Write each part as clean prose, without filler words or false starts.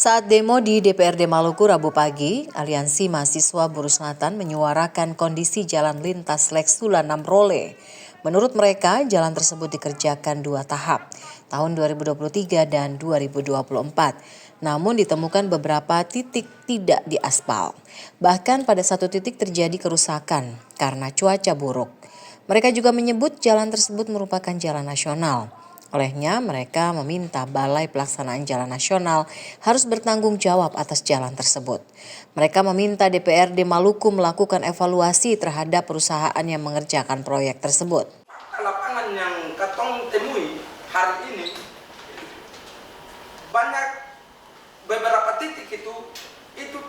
Saat demo di DPRD Maluku Rabu pagi, Aliansi Mahasiswa Buruh Selatan menyuarakan kondisi jalan lintas Leksula Namrole. Menurut mereka, jalan tersebut dikerjakan 2 tahap, tahun 2023 dan 2024. Namun ditemukan beberapa titik tidak diaspal. Bahkan pada satu titik terjadi kerusakan karena cuaca buruk. Mereka juga menyebut jalan tersebut merupakan jalan nasional. Olehnya, mereka meminta Balai Pelaksanaan Jalan Nasional harus bertanggung jawab atas jalan tersebut. Mereka meminta DPRD Maluku melakukan evaluasi terhadap perusahaan yang mengerjakan proyek tersebut. Lapangan yang katong temui hari ini, banyak beberapa titik itu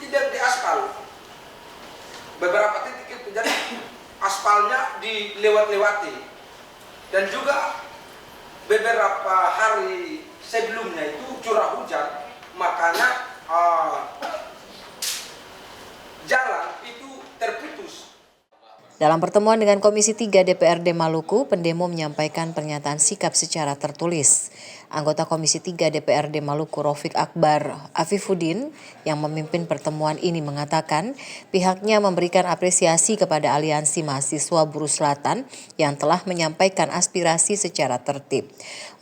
tidak diaspal. Beberapa titik itu jadi aspalnya dilewat-lewati. Dan juga beberapa hari sebelumnya itu curah hujan, makanya jalan itu terputus. Dalam pertemuan dengan Komisi 3 DPRD Maluku, pendemo menyampaikan pernyataan sikap secara tertulis. Anggota Komisi 3 DPRD Maluku Rafiq Akbar Afifuddin yang memimpin pertemuan ini mengatakan pihaknya memberikan apresiasi kepada Aliansi Mahasiswa Buruh Selatan yang telah menyampaikan aspirasi secara tertib.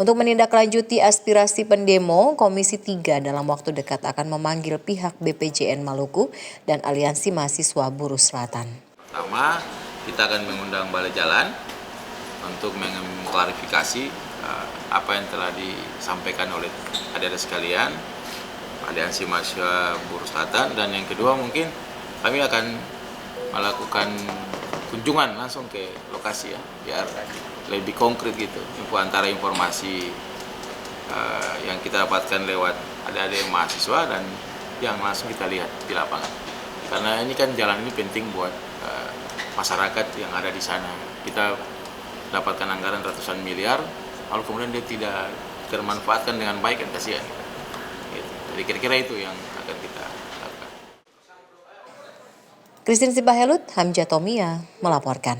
Untuk menindaklanjuti aspirasi pendemo, Komisi 3 dalam waktu dekat akan memanggil pihak BPJN Maluku dan Aliansi Mahasiswa Buruh Selatan. Pertama, kita akan mengundang Balai Jalan untuk mengklarifikasi apa yang telah disampaikan oleh adik-adik sekalian, Aliansi Mahasiswa Buruh Selatan, dan yang kedua mungkin kami akan melakukan kunjungan langsung ke lokasi ya, biar lebih konkret gitu, antara informasi yang kita dapatkan lewat adik-adik mahasiswa dan yang langsung kita lihat di lapangan. Karena ini kan jalan ini penting buat masyarakat yang ada di sana. Kita dapatkan anggaran ratusan miliar, lalu kemudian dia tidak termanfaatkan dengan baik, kan kasihan. Gitu. Jadi kira-kira itu yang akan kita lakukan. Christine Sibahelut, Hamja Tomia melaporkan.